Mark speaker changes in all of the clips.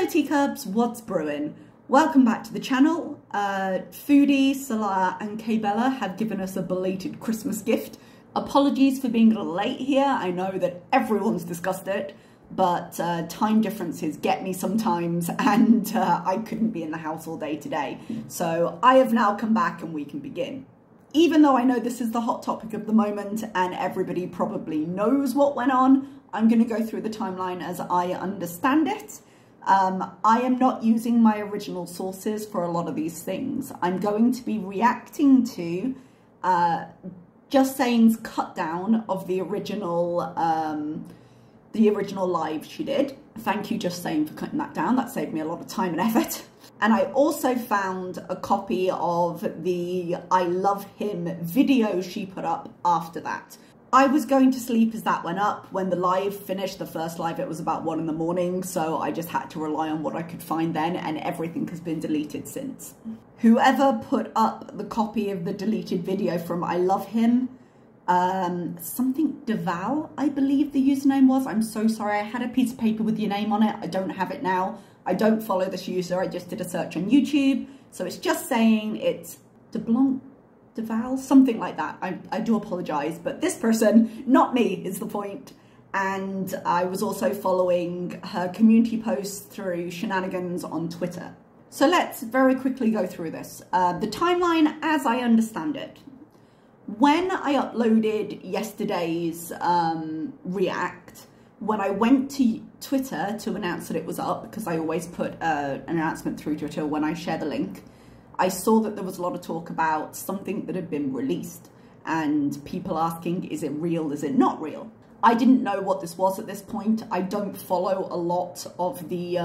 Speaker 1: Hello teacups, what's brewing? Welcome back to the channel. Foodie, Salah and K-Bella have given us a belated Christmas gift. Apologies for being a little late here. I know that everyone's discussed it, but time differences get me sometimes and I couldn't be in the house all day today. So I have now come back and we can begin. Even though I know this is the hot topic of the moment and everybody probably knows what went on, I'm going to go through the timeline as I understand it. I am not using my original sources for a lot of these things. I'm going to be reacting to Just Saying's cut down of the original live she did. Thank you, Just Saying, for cutting that down. That saved me a lot of time and effort. And I also found a copy of the I Love Him video she put up after that. I was going to sleep as that went up. When the live finished, the first live, it was about 1 in the morning, so I just had to rely on what I could find then, and everything has been deleted since. Whoever put up the copy of the deleted video from I Love Him, something Deval, I believe the username was. I'm so sorry, I had a piece of paper with your name on it. I don't have it now. I don't follow this user. I just did a search on YouTube. So it's Just Saying, it's Deval, something like that. I do apologize, but this person, not me, is the point. And I was also following her community posts through Shenanigans on Twitter. So let's very quickly go through this. The timeline as I understand it. When I uploaded yesterday's React, when I went to Twitter to announce that it was up, because I always put an announcement through Twitter when I share the link, I saw that there was a lot of talk about something that had been released and people asking, is it real, is it not real? I didn't know what this was at this point. I don't follow a lot of the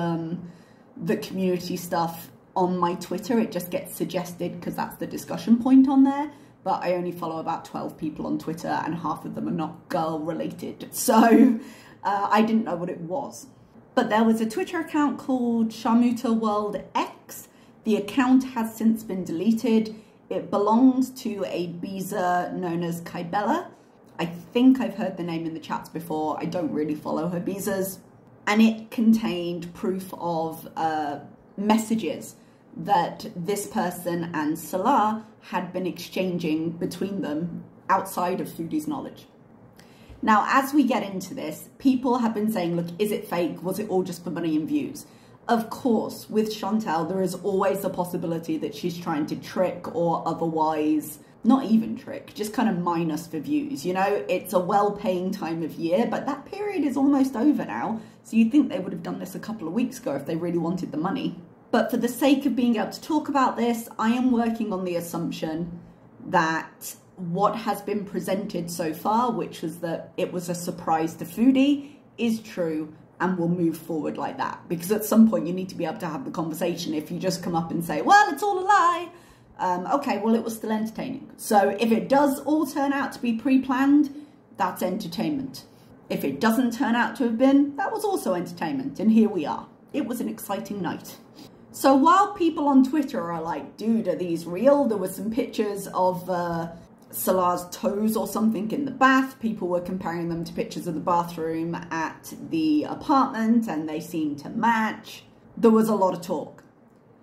Speaker 1: community stuff on my Twitter. It just gets suggested because that's the discussion point on there. But I only follow about 12 people on Twitter and half of them are not girl related. So I didn't know what it was. But there was a Twitter account called Sharmuta World X. The account has since been deleted. It belongs to a Beezer known as K-Bella. I think I've heard the name in the chats before. I don't really follow her Beezers. And it contained proof of messages that this person and Salah had been exchanging between them outside of Foodie's knowledge. Now, as we get into this, people have been saying, look, is it fake? Was it all just for money and views? Of course, with Chantal, there is always the possibility that she's trying to trick or otherwise, not even trick, just kind of mine us for views. You know, it's a well-paying time of year, but that period is almost over now. So you'd think they would have done this a couple of weeks ago if they really wanted the money. But for the sake of being able to talk about this, I am working on the assumption that what has been presented so far, which was that it was a surprise to Foodie, is true. And we'll move forward like that. Because at some point you need to be able to have the conversation. If you just come up and say, well, it's all a lie. Okay, well, it was still entertaining. So if it does all turn out to be pre-planned, that's entertainment. If it doesn't turn out to have been, that was also entertainment. And here we are. It was an exciting night. So while people on Twitter are like, dude, are these real? There were some pictures of Salah's toes or something in the bath. People were comparing them to pictures of the bathroom at the apartment and they seemed to match. There was a lot of talk.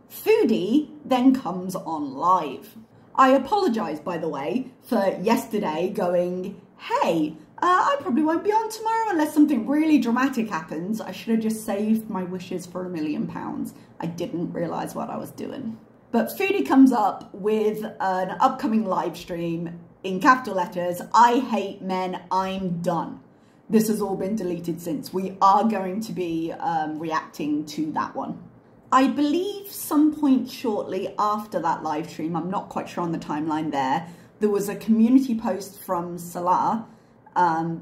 Speaker 1: Foodie then comes on live. I apologise, by the way, for yesterday going, hey, I probably won't be on tomorrow unless something really dramatic happens. I should have just saved my wishes for £1 million. I didn't realise what I was doing. But Foodie comes up with an upcoming live stream in capital letters, I hate men, I'm done. This has all been deleted since. We are going to be reacting to that one. I believe some point shortly after that live stream, I'm not quite sure on the timeline there was a community post from Salah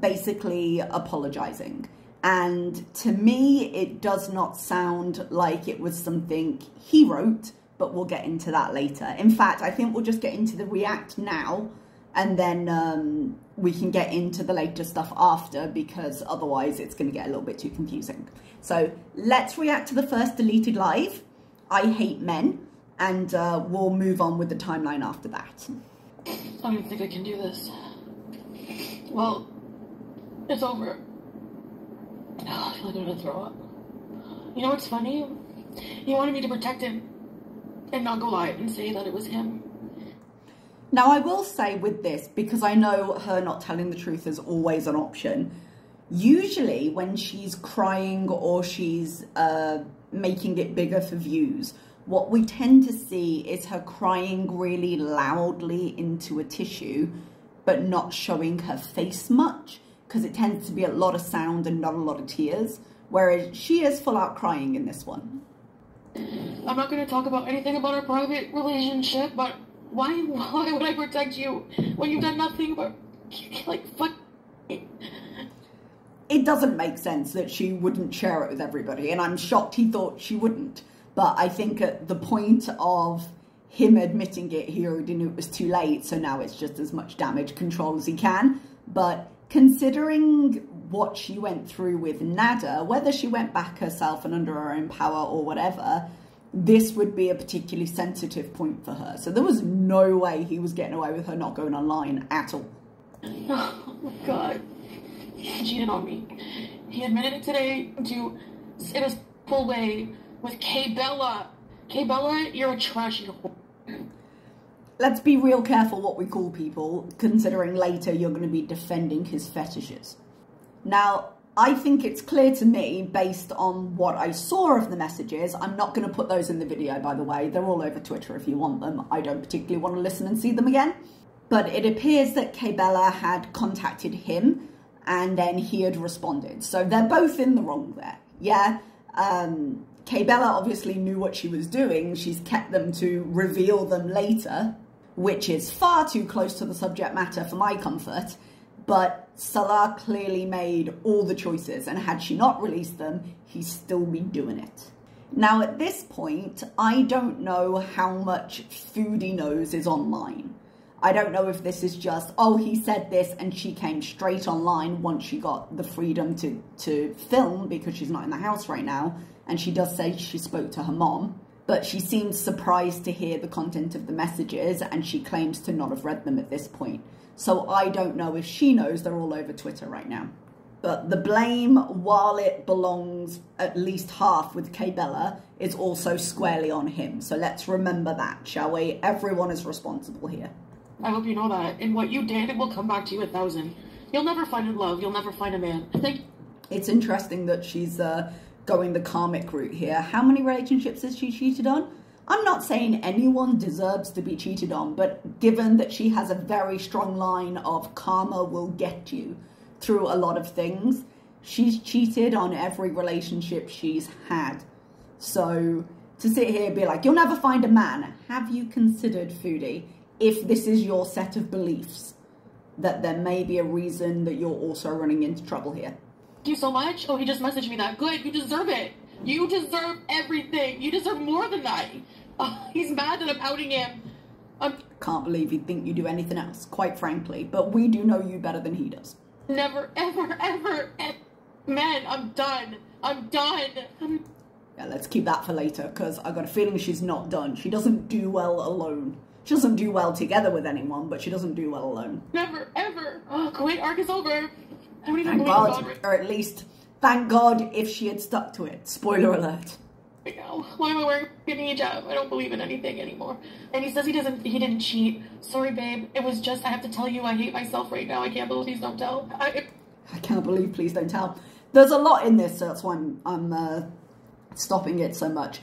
Speaker 1: basically apologising. And to me, it does not sound like it was something he wrote, but we'll get into that later. In fact, I think we'll just get into the react now and then we can get into the later stuff after because otherwise it's going to get a little bit too confusing. So let's react to the first deleted live, I Hate Men, and we'll move on with the timeline after that.
Speaker 2: I don't think I can do this. Well, it's over. Oh, I feel like I'm gonna throw up. You know what's funny? He wanted me to protect him and not go lie and say that it was him.
Speaker 1: Now, I will say with this, because I know her not telling the truth is always an option, usually when she's crying or she's making it bigger for views, what we tend to see is her crying really loudly into a tissue, but not showing her face much, because it tends to be a lot of sound and not a lot of tears, whereas she is full out crying in this one.
Speaker 2: I'm not going to talk about anything about our private relationship, but why would I protect you when you've done nothing but, like, fuck me?
Speaker 1: It doesn't make sense that she wouldn't share it with everybody, and I'm shocked he thought she wouldn't. But I think at the point of him admitting it, he already knew it was too late, so now it's just as much damage control as he can. But considering what she went through with Nada, whether she went back herself and under her own power or whatever, this would be a particularly sensitive point for her. So there was no way he was getting away with her not going online at all.
Speaker 2: Oh, God. He cheated on me. He admitted it today in a full way with K-Bella. K-Bella, you're a trashy whore.
Speaker 1: Let's be real careful what we call people, considering later you're going to be defending his fetishes. Now, I think it's clear to me, based on what I saw of the messages, I'm not going to put those in the video, by the way. They're all over Twitter if you want them. I don't particularly want to listen and see them again. But it appears that K-Bella had contacted him, and then he had responded. So they're both in the wrong there, yeah? K-Bella obviously knew what she was doing. She's kept them to reveal them later, which is far too close to the subject matter for my comfort. But Salah clearly made all the choices, and had she not released them, he'd still be doing it. Now, at this point, I don't know how much Foodie knows is online. I don't know if this is just, oh, he said this and she came straight online once she got the freedom to film, because she's not in the house right now. And she does say she spoke to her mom, but she seems surprised to hear the content of the messages, and she claims to not have read them at this point. So I don't know if she knows. They're all over Twitter right now. But the blame, while it belongs at least half with K-Bella, is also squarely on him. So let's remember that, shall we? Everyone is responsible here.
Speaker 2: I hope you know that. And what you did, it will come back to you 1,000. You'll never find love. You'll never find a man.
Speaker 1: It's interesting that she's going the karmic route here. How many relationships has she cheated on? I'm not saying anyone deserves to be cheated on, but given that she has a very strong line of karma will get you through a lot of things, she's cheated on every relationship she's had. So to sit here and be like, you'll never find a man, have you considered, Foodie, if this is your set of beliefs, that there may be a reason that you're also running into trouble here?
Speaker 2: Thank you so much. Oh, he just messaged me that. Good, you deserve it. You deserve everything. You deserve more than that. He's mad that I'm outing him.
Speaker 1: Can't believe he'd think you do anything else, quite frankly. But we do know you better than he does.
Speaker 2: Never, ever, ever. Man, I'm done. I'm done.
Speaker 1: Yeah, let's keep that for later, because I've got a feeling she's not done. She doesn't do well alone. She doesn't do well together with anyone, but she doesn't do well alone.
Speaker 2: Never, ever. Oh, Kuwait arc is over. I don't even
Speaker 1: thank
Speaker 2: believe
Speaker 1: God, or at least, thank God if she had stuck to it. Spoiler alert.
Speaker 2: Right now. Why am I wearing a hijab? I don't believe in anything anymore. And he says he didn't cheat. Sorry, babe. It was just, I have to tell you, I hate myself right now. I can't believe, please don't tell.
Speaker 1: I can't believe, please don't tell. There's a lot in this, so that's why I'm stopping it so much.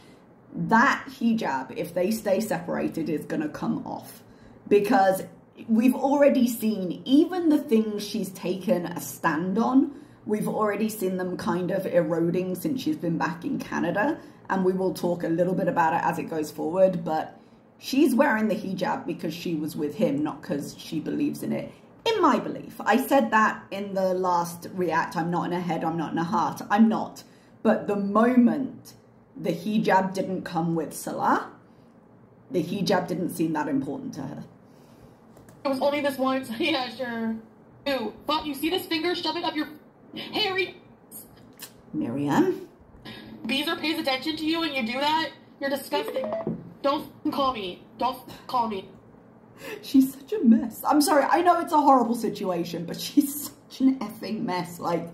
Speaker 1: That hijab, if they stay separated, is going to come off. Because we've already seen, even the things she's taken a stand on, we've already seen them kind of eroding since she's been back in Canada. And we will talk a little bit about it as it goes forward. But she's wearing the hijab because she was with him, not because she believes in it. In my belief. I said that in the last react. I'm not in a head, I'm not in a heart. I'm not. But the moment the hijab didn't come with Salah, the hijab didn't seem that important to her.
Speaker 2: It was only this once. Yeah, sure. Ew. But you see this finger? Shove it up your hairy...
Speaker 1: Miriam?
Speaker 2: Beezer pays attention to you and you do that? You're disgusting. Don't call me. Don't call me.
Speaker 1: She's such a mess. I'm sorry, I know it's a horrible situation, but she's such an effing mess. Like,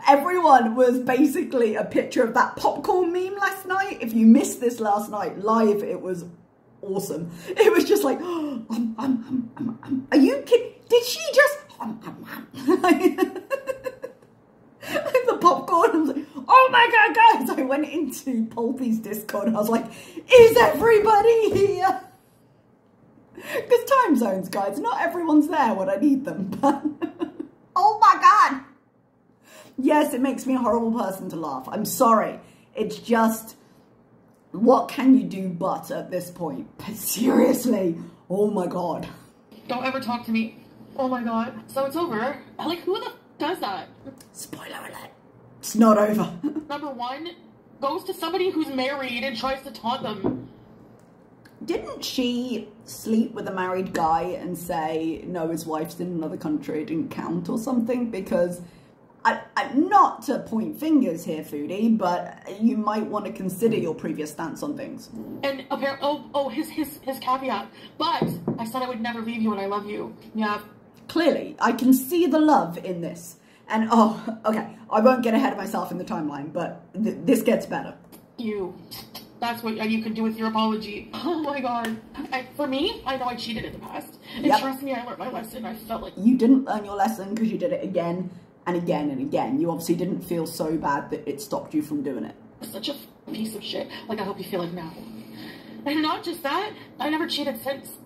Speaker 1: Everyone was basically a picture of that popcorn meme last night. If you missed this last night live, it was awesome. It was just like, are you kidding? Did she just... the popcorn, I was like, oh my god, guys. I went into Pulpy's Discord and I was like, is everybody here? Because time zones, guys, not everyone's there when I need them, but oh my god. Yes, it makes me a horrible person to laugh. I'm sorry. It's just, what can you do but at this point? But seriously, oh my god.
Speaker 2: Don't ever talk to me. Oh my god. So it's over. Like, who the f does that?
Speaker 1: Spoiler alert. It's not over.
Speaker 2: Number one, goes to somebody who's married and tries to taunt them.
Speaker 1: Didn't she sleep with a married guy and say, no, his wife's in another country, it didn't count or something? Because, I'm not to point fingers here, Foodie, but you might want to consider your previous stance on things.
Speaker 2: And apparently, his caveat. But I said I would never leave you and I love you. Yeah.
Speaker 1: Clearly, I can see the love in this. And, oh, okay, I won't get ahead of myself in the timeline, but this gets better.
Speaker 2: That's what you can do with your apology. Oh my god. For me, I know I cheated in the past. And trust me, I learned my lesson. I felt like...
Speaker 1: You didn't learn your lesson because you did it again and again and again. You obviously didn't feel so bad that it stopped you from doing it.
Speaker 2: Such a piece of shit. Like, I hope you feel like now. And not just that, I never cheated since.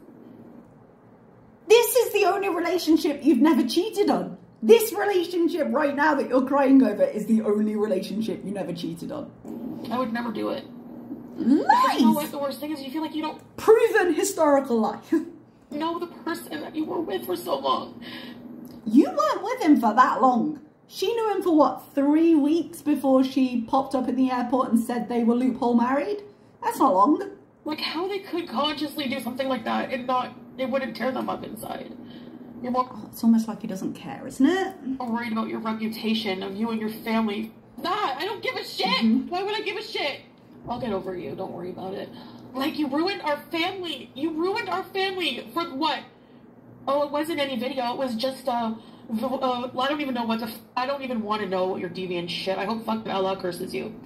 Speaker 1: This is the only relationship you've never cheated on. This relationship right now that you're crying over is the only relationship you never cheated on.
Speaker 2: I would never do it.
Speaker 1: Lies!
Speaker 2: You know what the worst thing is? You feel like you don't...
Speaker 1: Proven historical lie.
Speaker 2: know the person that you were with for so long.
Speaker 1: You weren't with him for that long. She knew him for, what, 3 weeks before she popped up in the airport and said they were loophole married? That's not long.
Speaker 2: Like, how they could consciously do something like that and not... It wouldn't tear them up inside. You're more...
Speaker 1: Oh, it's almost like he doesn't care, isn't it?
Speaker 2: Worried about your reputation, of you and your family. That, I don't give a shit! Why would I give a shit? I'll get over you, don't worry about it. Like, you ruined our family! You ruined our family! For what? Oh, it wasn't any video, it was just, I don't even know what the... I don't even want to know what your deviant shit. I hope fucking Allah curses you.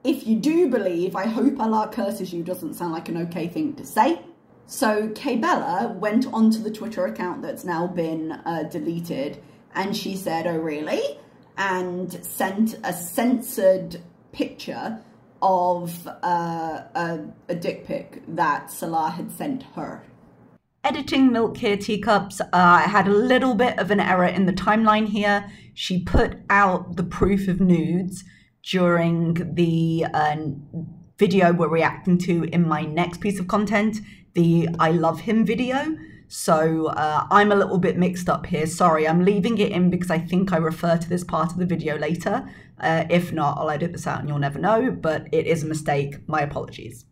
Speaker 1: If you do believe, I hope Allah curses you doesn't sound like an okay thing to say. So Bella went onto the Twitter account that's now been deleted, and she said, oh really? And sent a censored picture of a dick pic that Salah had sent her. Editing Milk Here Teacups, I had a little bit of an error in the timeline here. She put out the proof of nudes during the video we're reacting to in my next piece of content, the I Love Him video. So I'm a little bit mixed up here. Sorry, I'm leaving it in because I think I refer to this part of the video later. If not, I'll edit this out and you'll never know, but it is a mistake. My apologies.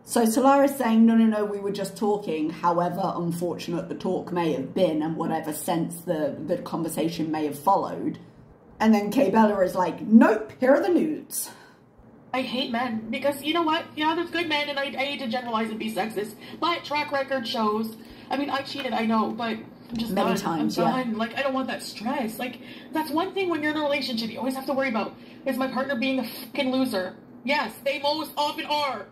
Speaker 1: So Salah is saying, no, we were just talking, however unfortunate the talk may have been and whatever sense the conversation may have followed. And then Bella is like, nope, here are the nudes.
Speaker 2: I hate men, because you know what? Yeah, there's good men, and I hate to generalize and be sexist, but track record shows. I mean, I cheated, I know, but I'm just
Speaker 1: many
Speaker 2: done.
Speaker 1: times,
Speaker 2: I'm done.
Speaker 1: yeah.
Speaker 2: Like, I don't want that stress. Like, that's one thing when you're in a relationship you always have to worry about, is my partner being a fucking loser. Yes, they most often are.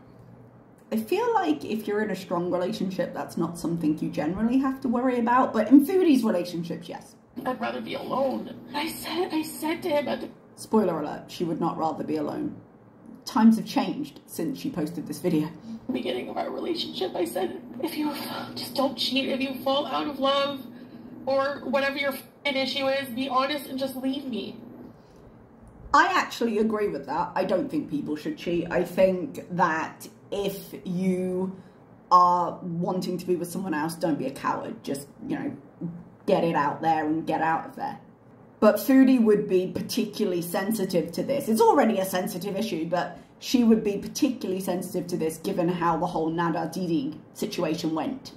Speaker 1: I feel like if you're in a strong relationship, that's not something you generally have to worry about, but in Foodie's relationships, yes.
Speaker 2: I'd rather be alone. I said to him at the...
Speaker 1: Spoiler alert, she would not rather be alone. Times have changed since she posted this video.
Speaker 2: Beginning of our relationship, I said, if you just don't cheat, if you fall out of love, or whatever your issue is, be honest and just leave me.
Speaker 1: I actually agree with that. I don't think people should cheat. I think that if you are wanting to be with someone else, don't be a coward. Just, you know, get it out there and get out of there. But Foodie would be particularly sensitive to this. It's already a sensitive issue, but she would be particularly sensitive to this given how the whole Nada Didi situation went.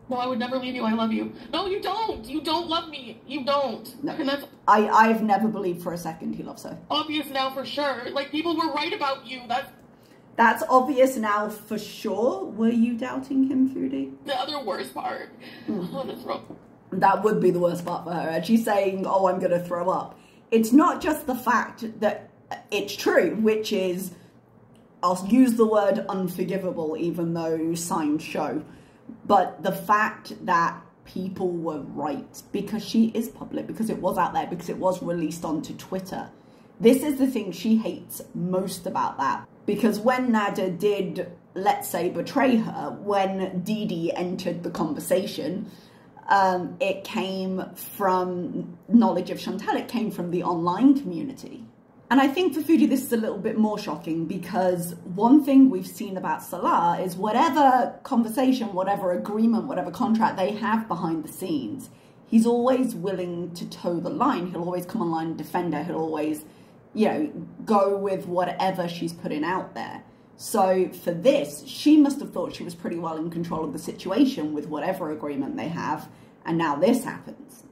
Speaker 2: No, I would never leave you. I love you. No, you don't. You don't love me. You don't.
Speaker 1: No,
Speaker 2: and that's
Speaker 1: I've never believed for a second he loves her.
Speaker 2: Obvious now for sure. Like, people were right about you.
Speaker 1: That's obvious now for sure. Were you doubting him, Foodie?
Speaker 2: The other worst part. Oh, that's wrong.
Speaker 1: That would be the worst part for her. And she's saying, oh, I'm going to throw up. It's not just the fact that it's true, which is, I'll use the word unforgivable, even though signs show, but the fact that people were right, because she is public, because it was out there, because it was released onto Twitter. This is the thing she hates most about that, because when Nada did, let's say, betray her, when Dee Dee entered the conversation, it came from knowledge of Chantal, it came from the online community. And I think for Foodie this is a little bit more shocking, because one thing we've seen about Salah is whatever conversation, whatever agreement, whatever contract they have behind the scenes, he's always willing to toe the line. He'll always come online and defend her. He'll always, you know, go with whatever she's putting out there. So for this, she must have thought she was pretty well in control of the situation with whatever agreement they have. And now this happens.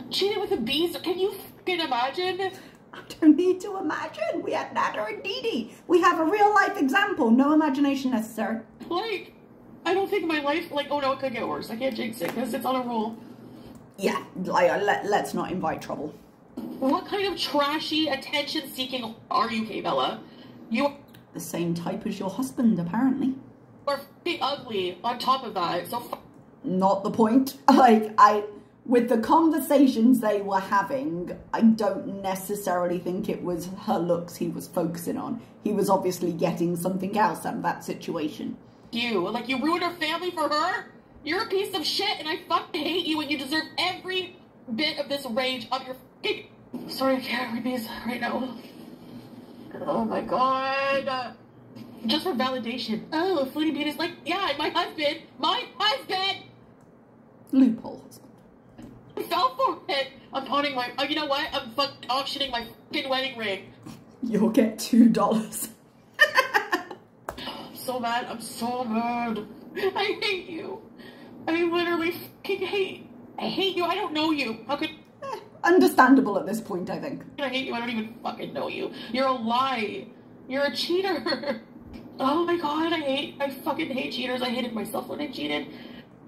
Speaker 2: Cheated with a beast? Can you fucking imagine?
Speaker 1: I don't need to imagine. We had Nada and Dee Dee. We have a real life example. No imagination necessary.
Speaker 2: Like, I don't think my life, like, oh no, it could get worse. I can't jinx it because it's on a roll.
Speaker 1: Yeah, let's not invite trouble.
Speaker 2: What kind of trashy, attention-seeking are you, Kay Bella? You
Speaker 1: the same type as your husband, apparently.
Speaker 2: Are f***ing ugly on top of that, so
Speaker 1: not the point. With the conversations they were having, I don't necessarily think it was her looks he was focusing on. He was obviously getting something else out of that situation.
Speaker 2: You ruined her family for her? You're a piece of shit and I fucking hate you and you deserve every bit of this rage of your f***ing... Sorry, I can't read these right now. Oh my god. Just for validation. Oh, Foodie Beauty's like, yeah, my husband!
Speaker 1: Loophole husband.
Speaker 2: I fell for it. I'm pawning my... Oh, you know what? I'm auctioning my fucking wedding ring.
Speaker 1: You'll get $2.
Speaker 2: So mad. I'm so mad. I hate you. I literally fucking hate... I hate you. I don't know you. How could...
Speaker 1: Understandable at this point, I think.
Speaker 2: I hate you. I don't even fucking know you. You're a lie. You're a cheater. Oh my god. I fucking hate cheaters. I hated myself when I cheated.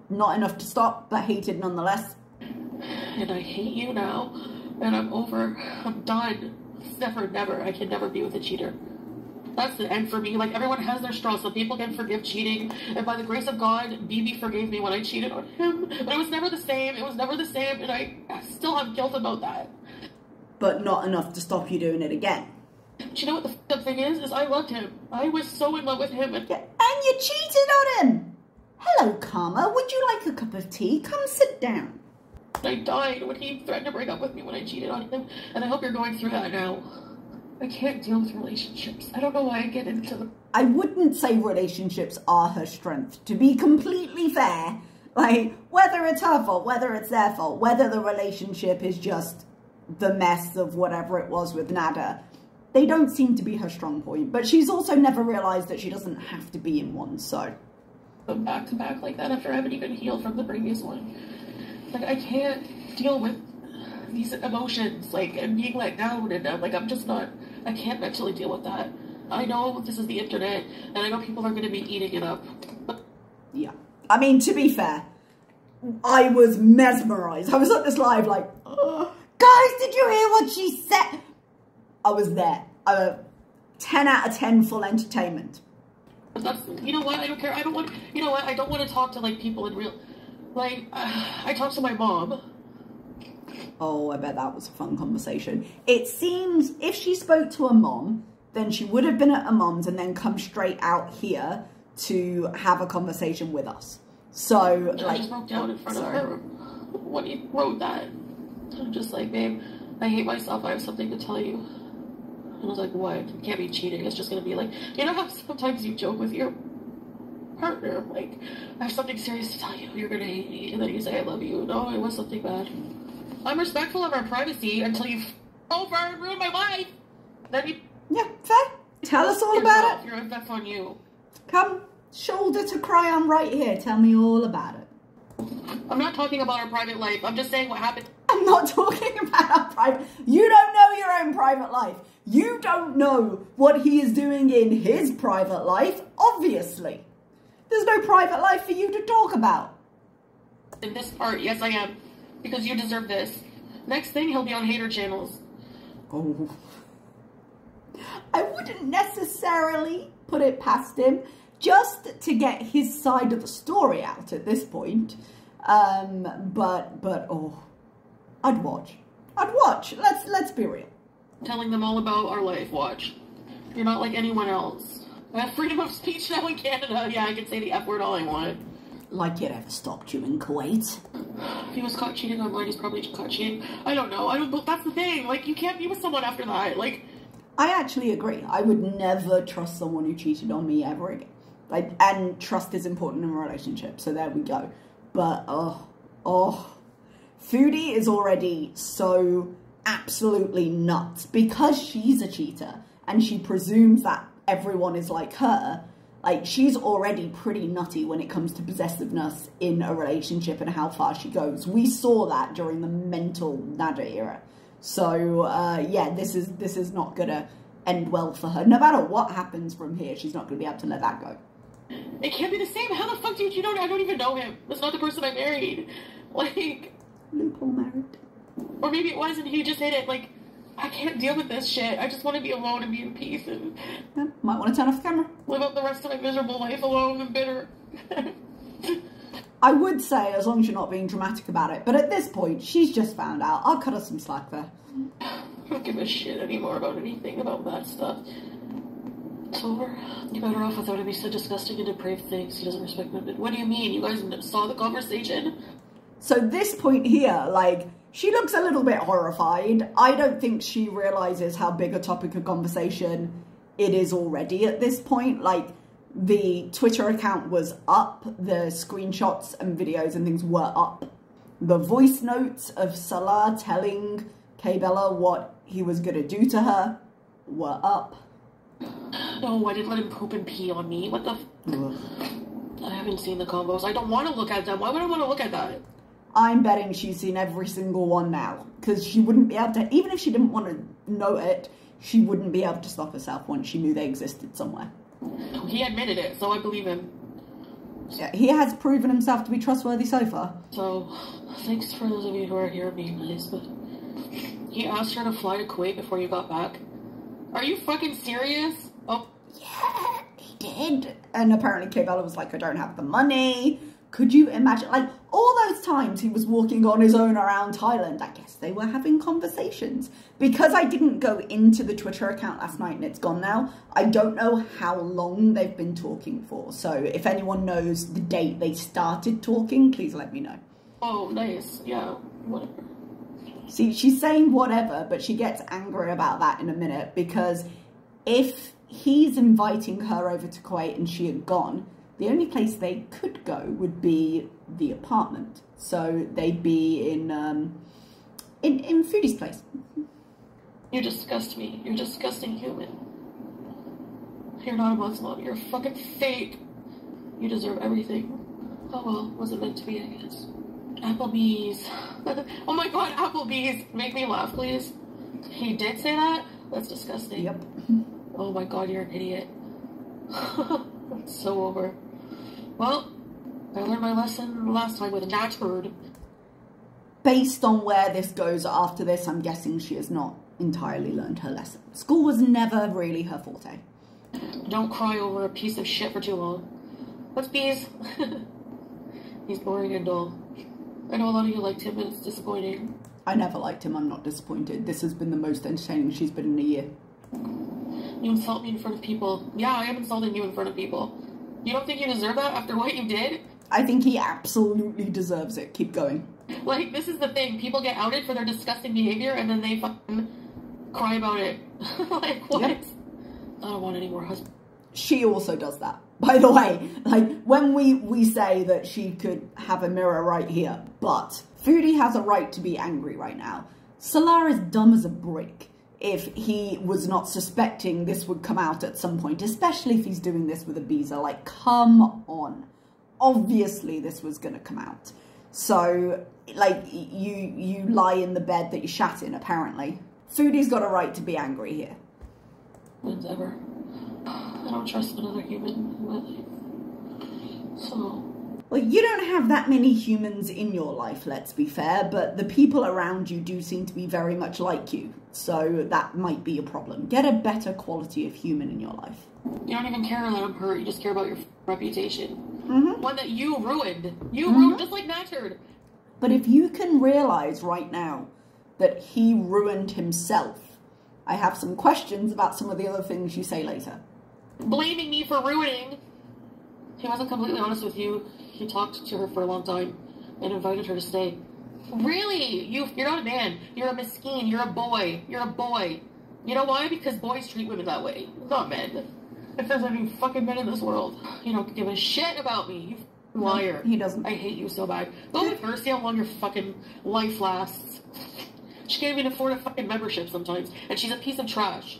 Speaker 1: Not enough to stop, but hated nonetheless.
Speaker 2: And I hate you now, and I'm over. I'm done. It's never. I can never be with a cheater. That's the end for me. Like, everyone has their straws. Some people can forgive cheating, and by the grace of God, BB forgave me when I cheated on him. But it was never the same. It was never the same, and I still have guilt about that.
Speaker 1: But not enough to stop you doing it again.
Speaker 2: Do you know what the f***ed thing is? I loved him. I was so in love with him.
Speaker 1: And you cheated on him! Hello, Karma. Would you like a cup of tea? Come sit down.
Speaker 2: I died when he threatened to break up with me when I cheated on him, and I hope you're going through that now. I can't deal with relationships. I don't know why I get into them.
Speaker 1: I wouldn't say relationships are her strength. To be completely fair, like, whether it's her fault, whether it's their fault, whether the relationship is just the mess of whatever it was with Nada, they don't seem to be her strong point. But she's also never realised that she doesn't have to be in one, so...
Speaker 2: Back to back like that after I haven't even healed from the previous one. Like, I can't deal with these emotions, like, and being let down, and like, I'm just not, I can't mentally deal with that. I know this is the internet, and I know people are going to be eating it up.
Speaker 1: Yeah. I mean, to be fair, I was mesmerised. I was at this live like, oh, guys, did you hear what she said? I was there. 10 out of 10 full entertainment.
Speaker 2: That's, you know what, I don't care. I don't want, you know what, I don't want to talk to, like, people in real... Like, I talked to my mom.
Speaker 1: Oh, I bet that was a fun conversation. It seems if she spoke to her mom, then she would have been at her mom's and then come straight out here to have a conversation with us. So,
Speaker 2: I just broke down in front of her when he wrote that. I'm just like, babe, I hate myself. I have something to tell you. And I was like, what? It can't be cheating. It's just going to be like, you know how sometimes you joke with your partner, like, I have something serious to tell you, you're gonna hate me, and then you say I love you. No, it was something bad. I'm respectful of our privacy until you over and ruin my life. Then you...
Speaker 1: Yeah, fair. Tell us all about it.
Speaker 2: That's on you.
Speaker 1: Come, shoulder to cry on right here. Tell me all about it.
Speaker 2: I'm not talking about our private life. I'm just saying what happened.
Speaker 1: I'm not talking about our private... You don't know your own private life. You don't know what he is doing in his private life, obviously. There's no private life for you to talk about.
Speaker 2: In this part, yes I am. Because you deserve this. Next thing, he'll be on hater channels.
Speaker 1: Oh. I wouldn't necessarily put it past him, just to get his side of the story out at this point. But oh, I'd watch. Let's be real.
Speaker 2: Telling them all about our life. Watch. You're not like anyone else. I have freedom of speech now in Canada. Yeah, I can say the F word all I want.
Speaker 1: Like it ever stopped you in Kuwait?
Speaker 2: If he was caught cheating online, he's probably caught cheating. I don't know. But that's the thing. Like, you can't be with someone after that. Like,
Speaker 1: I actually agree. I would never trust someone who cheated on me ever again. Like, and trust is important in a relationship. So there we go. But Foodie is already so absolutely nuts because she's a cheater and she presumes that everyone is like her. Like, she's already pretty nutty when it comes to possessiveness in a relationship and how far she goes. We saw that during the mental Nadia era. So, yeah, this is not going to end well for her. No matter what happens from here, she's not going to be able to let that go.
Speaker 2: It can't be the same. How the fuck do you know? I don't even know him. That's not the person I married. Like,
Speaker 1: loophole married.
Speaker 2: Or maybe it was and he just hit it. Like, I can't deal with this shit. I just want to be alone and be in peace and
Speaker 1: might want to turn off the camera.
Speaker 2: Live out the rest of my miserable life alone and bitter.
Speaker 1: I would say, as long as you're not being dramatic about it, but at this point, she's just found out. I'll cut her some slack there.
Speaker 2: I don't give a shit anymore about anything about that stuff. It's over. You're better off without him. He said disgusting and depraved things. He doesn't respect women. What do you mean? You guys saw the conversation?
Speaker 1: So this point here, like, she looks a little bit horrified. I don't think she realizes how big a topic of conversation it is already at this point. Like, the Twitter account was up. The screenshots and videos and things were up. The voice notes of Salah telling K-Bella what he was going to do to her were up.
Speaker 2: No, I didn't let him poop and pee on me. What the I haven't seen the combos. I don't want to look at them. Why would I want to look at that?
Speaker 1: I'm betting she's seen every single one now. Because she wouldn't be able to, even if she didn't want to know it, she wouldn't be able to stop herself once she knew they existed somewhere.
Speaker 2: He admitted it, so I believe him.
Speaker 1: Yeah, he has proven himself to be trustworthy so far.
Speaker 2: So, thanks for those of you who are here being nice, but he asked her to fly to Kuwait before you got back. Are you fucking serious? Oh.
Speaker 1: Yeah, he did. And apparently K-Bella was like, I don't have the money. Could you imagine? Like, all those times he was walking on his own around Thailand, I guess they were having conversations. Because I didn't go into the Twitter account last night and it's gone now, I don't know how long they've been talking for. So if anyone knows the date they started talking, please let me know.
Speaker 2: Oh, nice. Yeah, whatever.
Speaker 1: See, she's saying whatever, but she gets angry about that in a minute because if he's inviting her over to Kuwait and she had gone, the only place they could go would be the apartment. So they'd be in Foodie's place.
Speaker 2: You disgust me. You're a disgusting human. You're not a Muslim. You're a fucking fake. You deserve everything. Oh well, wasn't meant to be, I guess. Applebee's. Oh my god, Applebee's. Make me laugh, please. He did say that? That's disgusting.
Speaker 1: Yep.
Speaker 2: Oh my god, you're an idiot. It's so over. Well, I learned my lesson last time with that bird.
Speaker 1: Based on where this goes after this, I'm guessing she has not entirely learned her lesson. School was never really her forte.
Speaker 2: Don't cry over a piece of shit for too long. What's bees? He's boring and dull. I know a lot of you liked him, but it's disappointing.
Speaker 1: I never liked him. I'm not disappointed. This has been the most entertaining she's been in a year.
Speaker 2: You insult me in front of people. Yeah, I am insulting you in front of people. You don't think you deserve that after what you did?
Speaker 1: I think he absolutely deserves it. Keep going.
Speaker 2: Like, this is the thing. People get outed for their disgusting behavior and then they fucking cry about it. Like, what? Yep. I don't want any more husbands.
Speaker 1: She also does that. By the way, like, when we say that she could have a mirror right here, but Foodie has a right to be angry right now. Salah is dumb as a brick if he was not suspecting this would come out at some point, especially if he's doing this with Ibiza. Like, come on. Obviously this was going to come out. So, like, you lie in the bed that you shat in, apparently. Foodie's got a right to be angry here.
Speaker 2: Ever. I don't trust another human in my life. So...
Speaker 1: Well, you don't have that many humans in your life, let's be fair, but the people around you do seem to be very much like you. So that might be a problem. Get a better quality of human in your life.
Speaker 2: You don't even care that I'm hurt. You just care about your reputation.
Speaker 1: Mm-hmm.
Speaker 2: One that you ruined. You ruined just like Natchard.
Speaker 1: But if you can realize right now that he ruined himself, I have some questions about some of the other things you say later.
Speaker 2: Blaming me for ruining. He wasn't completely honest with you. He talked to her for a long time and invited her to stay. Really? You're not a man. You're a miskeen. You're a boy. You're a boy. You know why? Because boys treat women that way. Not men. If there's any fucking men in this world, you don't give a shit about me. You liar.
Speaker 1: He doesn't.
Speaker 2: I hate you so bad. Go with her. See how long your fucking life lasts. She can't even afford a fucking membership sometimes. And she's a piece of trash.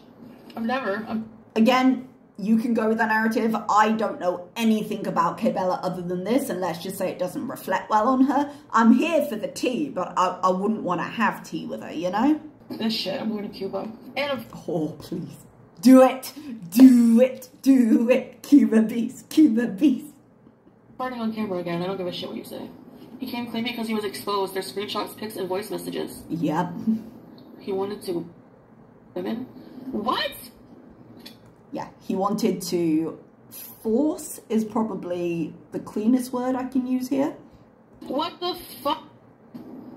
Speaker 1: Again, you can go with that narrative. I don't know anything about Cabela other than this, and let's just say it doesn't reflect well on her. I'm here for the tea, but I wouldn't want to have tea with her, you know?
Speaker 2: This shit, I'm going to Cuba. And
Speaker 1: oh, please. Do it. Do it. Do it. Cuba beast. Cuba beast.
Speaker 2: Farting on camera again. I don't give a shit what you say. He came claiming because he was exposed. There's screenshots, pics, and voice messages.
Speaker 1: Yep.
Speaker 2: He wanted to... Women? What?
Speaker 1: Yeah, he wanted to force is probably the cleanest word I can use here.
Speaker 2: What the fuck?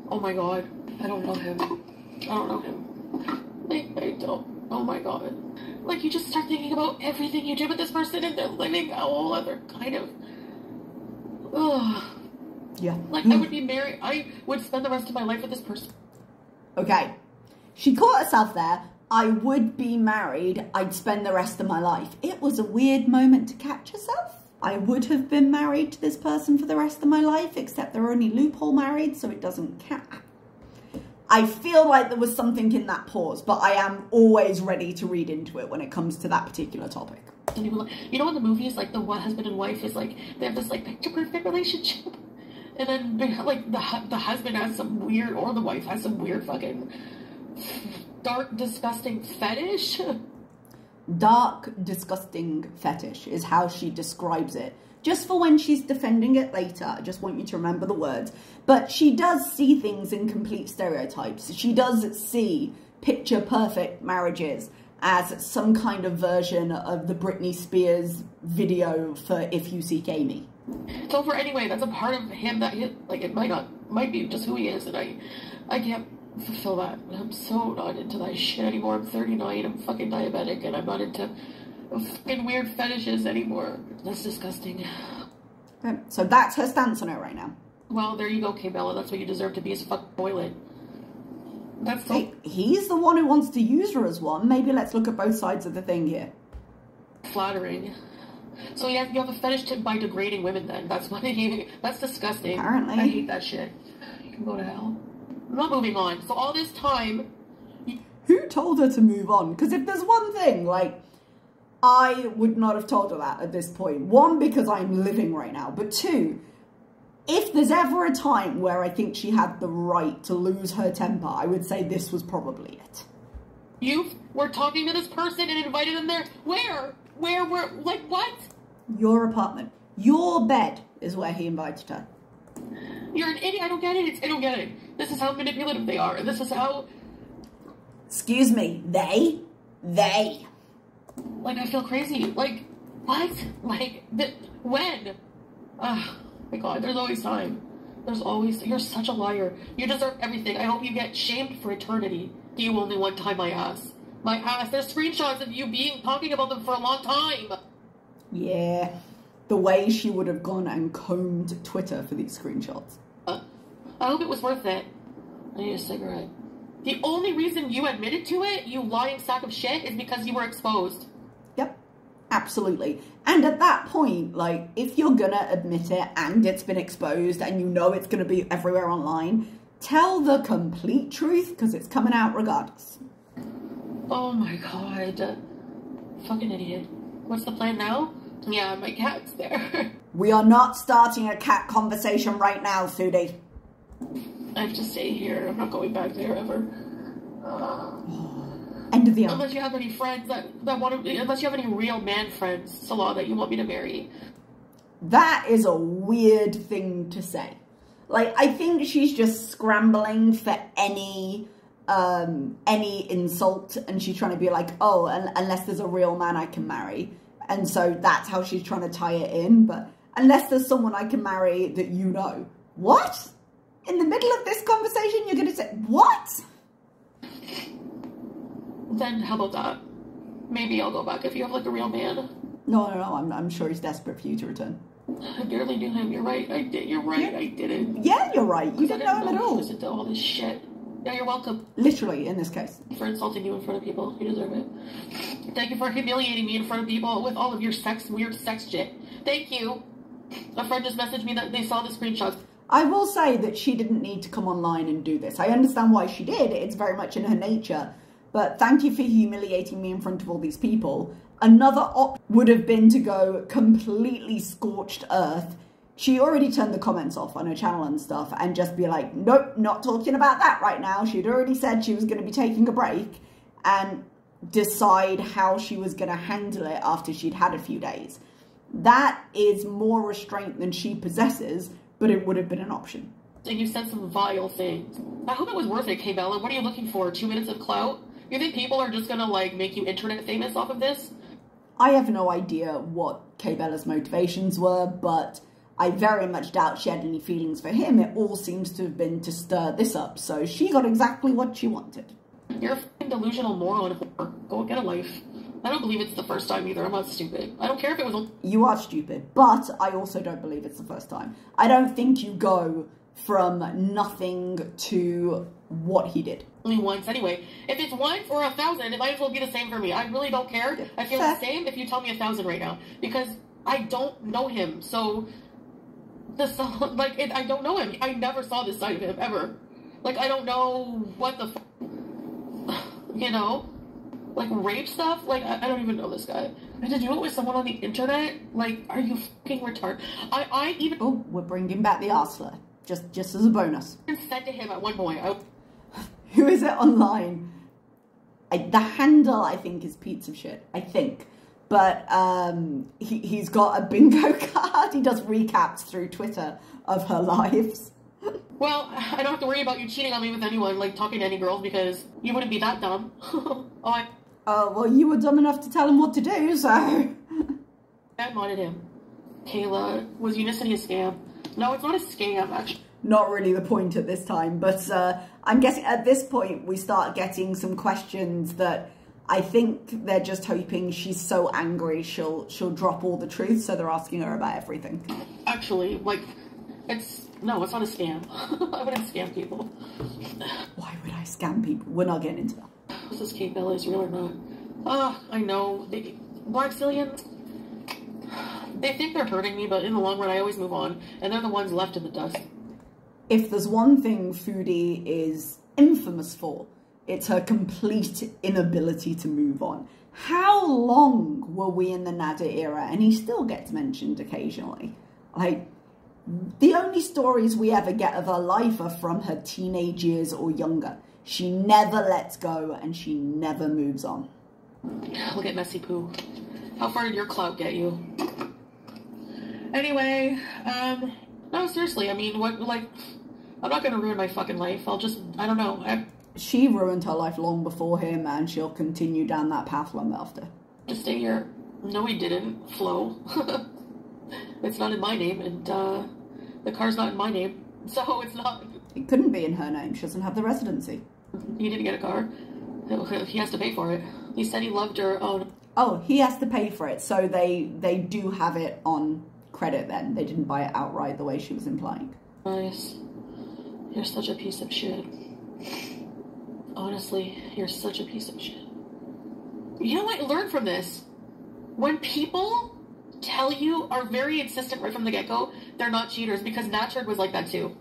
Speaker 2: Oh my god. I don't know him. I don't know him. I don't. Oh my god. Like, you just start thinking about everything you did with this person and they're living a whole other kind of... Ugh.
Speaker 1: Yeah.
Speaker 2: Like, I would be married. I would spend the rest of my life with this person.
Speaker 1: Okay. She caught herself there. I would be married. I'd spend the rest of my life. It was a weird moment to catch herself. I would have been married to this person for the rest of my life, except they're only loophole married, so it doesn't count. I feel like there was something in that pause, but I am always ready to read into it when it comes to that particular topic.
Speaker 2: You know, in the movies, like, the husband and wife is like, they have this, like, picture-perfect relationship. And then, they have, like, the husband has some weird, or the wife has some weird fucking dark, disgusting fetish.
Speaker 1: Dark, disgusting fetish is how she describes it. Just for when she's defending it later, I just want you to remember the words. But she does see things in complete stereotypes. She does see picture-perfect marriages as some kind of version of the Britney Spears video for If You Seek Amy.
Speaker 2: So for anyway, that's a part of him that, like, it might be just who he is, and I can't fulfill that. I'm so not into that shit anymore. I'm 39, I'm fucking diabetic, and I'm not into fucking weird fetishes anymore. That's disgusting.
Speaker 1: Okay, so that's her stance on it right now.
Speaker 2: Well, there you go, Cabela. That's what you deserve to be, is a fucking toilet. That's so...
Speaker 1: Hey, he's the one who wants to use her as one. Maybe let's look at both sides of the thing here.
Speaker 2: Flattering. So you have a fetish by degrading women then. That's what that's disgusting.
Speaker 1: Apparently.
Speaker 2: I hate that shit. You can go to hell. I'm not moving on. So all this time...
Speaker 1: Who told her to move on? Because if there's one thing, like, I would not have told her that at this point. One, because I'm living right now. But two, if there's ever a time where I think she had the right to lose her temper, I would say this was probably it.
Speaker 2: You were talking to this person and invited them there? Where? Like, what?
Speaker 1: Your apartment. Your bed is where he invited her.
Speaker 2: You're an idiot. I don't get it. I don't get it. This is how manipulative they are. This is how...
Speaker 1: Excuse me. They?
Speaker 2: Like, I feel crazy. Like, what? Like, when? Oh, my God. There's always time. There's always... You're such a liar. You deserve everything. I hope you get shamed for eternity. You only one time, my ass. My ass. There's screenshots of you talking about them for a long time.
Speaker 1: Yeah. The way she would have gone and combed Twitter for these screenshots.
Speaker 2: I hope it was worth it. I need a cigarette. The only reason you admitted to it, you lying sack of shit, is because you were exposed.
Speaker 1: Yep. Absolutely. And at that point, like, if you're gonna admit it and it's been exposed and you know it's gonna be everywhere online, tell the complete truth because it's coming out regardless.
Speaker 2: Oh my God. Fucking idiot. What's the plan now? Yeah, my cat's there.
Speaker 1: We are not starting a cat conversation right now, Foodie.
Speaker 2: I have to stay here. I'm not going back there ever.
Speaker 1: End of the arc.
Speaker 2: Unless you have any friends that want to... Unless you have any real man friends, Salah, that you want me to marry.
Speaker 1: That is a weird thing to say. Like, I think she's just scrambling for any insult, and she's trying to be like, oh, unless there's a real man I can marry. And so that's how she's trying to tie it in. But unless there's someone I can marry that you know. What? In the middle of this conversation, you're going to say, what?
Speaker 2: Then how about that? Maybe I'll go back if you have, like, a real man.
Speaker 1: No, I'm sure he's desperate for you to return.
Speaker 2: I barely knew him. You're right. I did. You're right. Yeah. I didn't.
Speaker 1: Yeah, you're right. You didn't know him at all.
Speaker 2: Listen to all this shit. Yeah, you're welcome.
Speaker 1: Literally, in this case.
Speaker 2: For insulting you in front of people. You deserve it. Thank you for humiliating me in front of people with all of your weird sex shit. Thank you. A friend just messaged me that they saw the screenshots.
Speaker 1: I will say that she didn't need to come online and do this. I understand why she did. It's very much in her nature. But thank you for humiliating me in front of all these people. Another option would have been to go completely scorched earth. She already turned the comments off on her channel and stuff and just be like, nope, not talking about that right now. She'd already said she was going to be taking a break and decide how she was going to handle it after she'd had a few days. That is more restraint than she possesses, but it would have been an option.
Speaker 2: And you said some vile things. I hope it was worth it, K Bella. What are you looking for? 2 minutes of clout? You think people are just gonna, like, make you internet famous off of this?
Speaker 1: I have no idea what K Bella's motivations were, but I very much doubt she had any feelings for him. It all seems to have been to stir this up, so she got exactly what she wanted.
Speaker 2: You're a fucking delusional moron. Go get a life. I don't believe it's the first time either. I'm not stupid. I don't care if it was...
Speaker 1: You are stupid, but I also don't believe it's the first time. I don't think you go from nothing to what he did.
Speaker 2: Only once anyway. If it's once or 1,000, it might as well be the same for me. I really don't care. Yeah. I feel the same if you tell me 1,000 right now. Because I don't know him. So, I don't know him. I never saw this side of him, ever. Like, I don't know what the you know? Like, rape stuff? Like, I don't even know this guy. And to do it with someone on the internet? Like, are you fucking retarded? I even...
Speaker 1: Oh, we're bringing back the arse just as a bonus.
Speaker 2: I said to him at one point...
Speaker 1: Who is it online? The handle, I think, is Piece of Shit. I think. But he's got a bingo card. He does recaps through Twitter of her lives.
Speaker 2: Well, I don't have to worry about you cheating on me with anyone, like talking to any girls, because you wouldn't be that dumb.
Speaker 1: Well, you were dumb enough to tell him what to do, so...
Speaker 2: I wanted him. Kayla, was Unicity a scam? No, it's not a scam, actually.
Speaker 1: Not really the point at this time, but I'm guessing at this point we start getting some questions that I think they're just hoping she's so angry she'll drop all the truth, so they're asking her about everything.
Speaker 2: Actually, like, it's not a scam. I wouldn't scam people.
Speaker 1: Why would I scam people? We're not getting into that.
Speaker 2: This is Kate Bella, is real or not? I know. Black Cillians, they think they're hurting me, but in the long run I always move on, and they're the ones left in the dust.
Speaker 1: If there's one thing Foodie is infamous for, it's her complete inability to move on. How long were we in the Nada era? And he still gets mentioned occasionally. Like, the only stories we ever get of her life are from her teenage years or younger. She never lets go and she never moves on.
Speaker 2: Look at Messy Poo. How far did your clout get you? Anyway, no, seriously, I mean, what, like, I'm not gonna ruin my fucking life. I don't know.
Speaker 1: She ruined her life long before him, and she'll continue down that path long after.
Speaker 2: Just stay here. No, he didn't. Flo. It's not in my name, and, the car's not in my name, so it's not.
Speaker 1: It couldn't be in her name. She doesn't have the residency.
Speaker 2: He didn't get a car. He has to pay for it. He said he loved her.
Speaker 1: Oh, he has to pay for it, so they do have it on credit then. They didn't buy it outright the way she was implying.
Speaker 2: Nice. You're such a piece of shit. Honestly, you're such a piece of shit. You know what? Learn from this. When people tell you, are very insistent right from the get-go, they're not cheaters, because Natchard was like that too.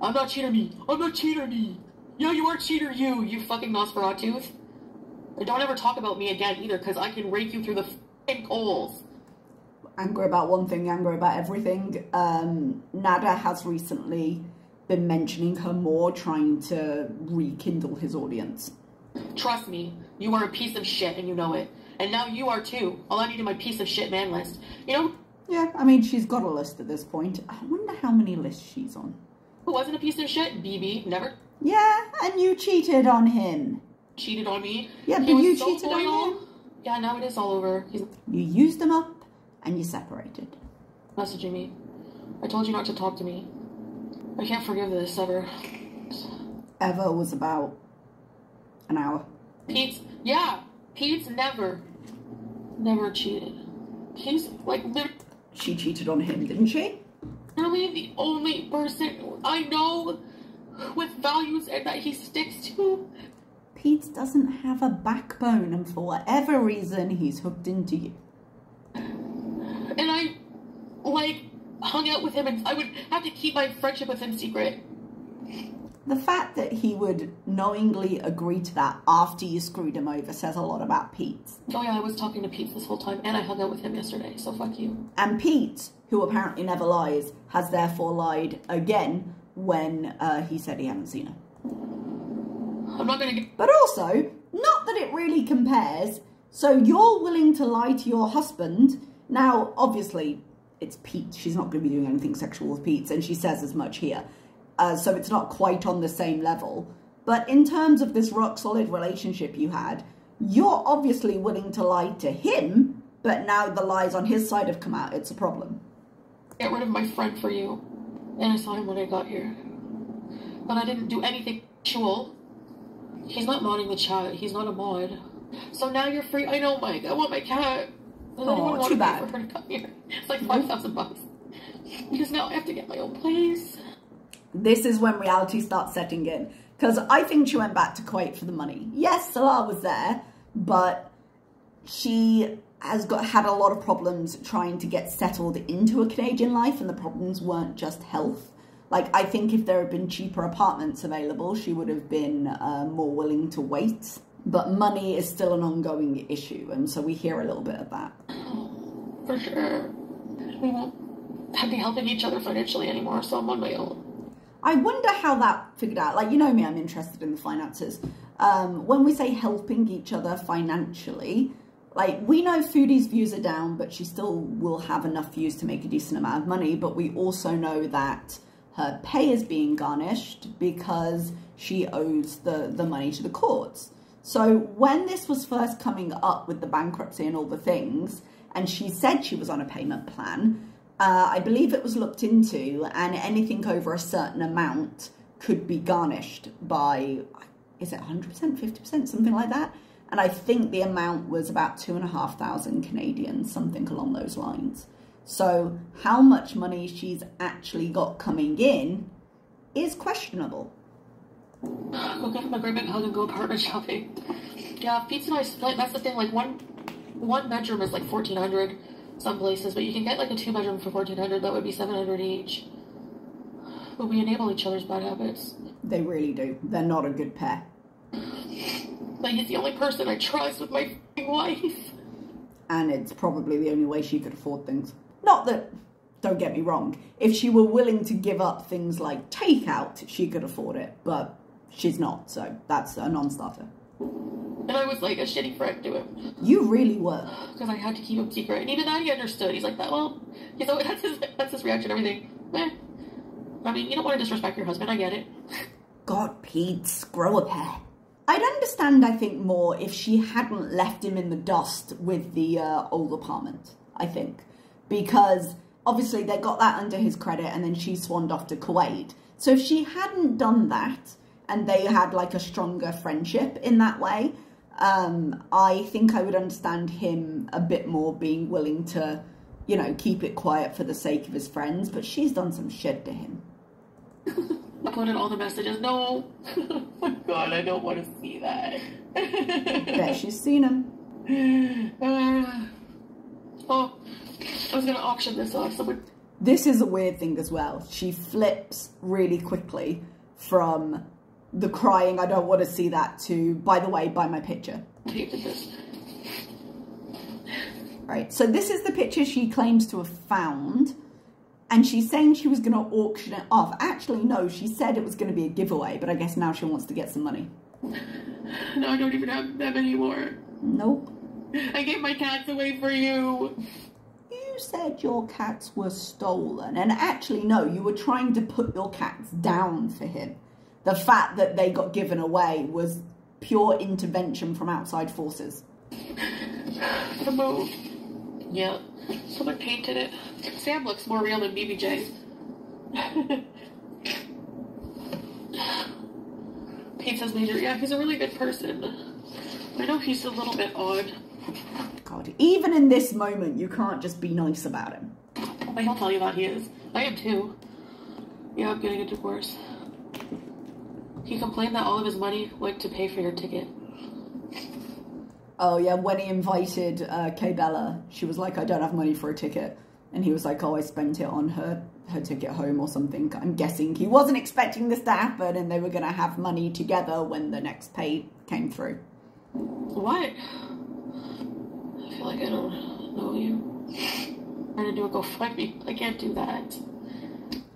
Speaker 2: I'm not cheater me. I'm not cheater me. Yeah, you are cheater you fucking Nosferatu. And don't ever talk about me again either, because I can rake you through the fucking coals.
Speaker 1: Angry about one thing, angry about everything. Nada has recently been mentioning her more, trying to rekindle his audience.
Speaker 2: Trust me, you are a piece of shit and you know it. And now you are too. I'll add you to my piece of shit man list. You know,
Speaker 1: Yeah, I mean, she's got a list at this point. I wonder how many lists she's on.
Speaker 2: Who wasn't a piece of shit? BB, never.
Speaker 1: Yeah, and you cheated on him.
Speaker 2: Cheated on me.
Speaker 1: Yeah, but you cheated on him.
Speaker 2: Yeah, now it is all over.
Speaker 1: You used him up, and you separated.
Speaker 2: Messaging me. I told you not to talk to me. I can't forgive this, ever.
Speaker 1: Ever was about an hour.
Speaker 2: Pete's never cheated. He's like literally.
Speaker 1: She cheated on him, didn't she?
Speaker 2: Literally the only person I know with values and that he sticks to.
Speaker 1: Pete doesn't have a backbone, and for whatever reason, he's hooked into you.
Speaker 2: And I, like, hung out with him, and I would have to keep my friendship with him secret.
Speaker 1: The fact that he would knowingly agree to that after you screwed him over says a lot about Pete.
Speaker 2: Oh yeah, I was talking to Pete this whole time, and I hung out with him yesterday, so fuck you.
Speaker 1: And Pete, who apparently never lies, has therefore lied again when he said he hadn't seen her.
Speaker 2: I'm not gonna get...
Speaker 1: But also, not that it really compares, so you're willing to lie to your husband. Now, obviously, it's Pete. She's not going to be doing anything sexual with Pete, and she says as much here. So it's not quite on the same level. But in terms of this rock-solid relationship you had, you're obviously willing to lie to him, but now the lies on his side have come out. It's a problem.
Speaker 2: Get rid of my friend for you. And I saw him when I got here. But I didn't do anything sexual. He's not modding the chat. He's not a mod. So now you're free. I know, Mike. I want my cat. Does anyone want to pay for her to come here? It's like $5,000. Because now I have to get my own place. This is when reality starts setting in. Because I think she went back to Kuwait for the money. Yes, Salah was there, but she has had a lot of problems trying to get settled into a Canadian life, and the problems weren't just health. Like, I think if there had been cheaper apartments available, she would have been more willing to wait. But money is still an ongoing issue, and so we hear a little bit of that. For sure. We won't be helping each other financially anymore, so I'm on my own. I wonder how that figured out. Like, you know me, I'm interested in the finances. When we say helping each other financially, like, we know Foodie's views are down, but she still will have enough views to make a decent amount of money. But we also know that her pay is being garnished because she owes the money to the courts. So when this was first coming up with the bankruptcy and all the things, and she said she was on a payment plan, I believe it was looked into, and anything over a certain amount could be garnished by, is it 100%, 50%, something like that? And I think the amount was about 2,500 Canadian, something along those lines. So how much money she's actually got coming in is questionable. Go give him a great big hug and go apartment shopping. Yeah, Pete's and I split. That's the thing. Like one bedroom is like 1,400 some places, but you can get like a 2-bedroom for 1,400. That would be 700 each. But we enable each other's bad habits. They really do. They're not a good pair. Like, he's the only person I trust with my wife. And it's probably the only way she could afford things. Not that, don't get me wrong, if she were willing to give up things like takeout, she could afford it, but she's not, so that's a non-starter. And I was like a shitty friend to him. You really were. Because I had to keep him secret, and even that he understood. He's like, that, well, you know, that's his reaction, everything. I mean, you don't want to disrespect your husband, I get it. God, Pete, grow a pair. I'd understand, I think, more if she hadn't left him in the dust with the old apartment, I think. Because, obviously, they got that under his credit, and then she swanned off to Kuwait. So if she hadn't done that, and they had, like, a stronger friendship in that way, I think I would understand him a bit more being willing to, you know, keep it quiet for the sake of his friends. But she's done some shit to him. Uploaded all the messages. No. Oh my God, I don't want to see that. Bet she's seen him. Oh, I was going to auction this off. This is a weird thing as well. She flips really quickly from the crying, I don't want to see that, to, by the way, buy my picture. Right, so this is the picture she claims to have found. And she's saying she was going to auction it off. Actually, no, she said it was going to be a giveaway, but I guess now she wants to get some money. No, I don't even have them anymore. Nope. I gave my cats away for you. You
Speaker 1: you said your cats were stolen, and actually no, you were trying to put your cats down for him. The fact that they got given away was pure intervention from outside forces.
Speaker 2: The move. Yeah. Someone painted it. Sam looks more real than BBJ. Pete says Major. Yeah, he's a really good person. I know he's a little bit odd.
Speaker 1: God, even in this moment, you can't just be nice about him.
Speaker 2: I'll tell you that he is. I am too. Yeah, I'm getting a divorce. He complained that all of his money went to pay for your ticket.
Speaker 1: Oh, yeah, when he invited Kay Bella, she was like, I don't have money for a ticket. And he was like, oh, I spent it on her ticket home or something. I'm guessing he wasn't expecting this to happen and they were going to have money together when the next pay came through.
Speaker 2: What? I feel like I don't know you. I'm going to do a GoFundMe. I can't do that.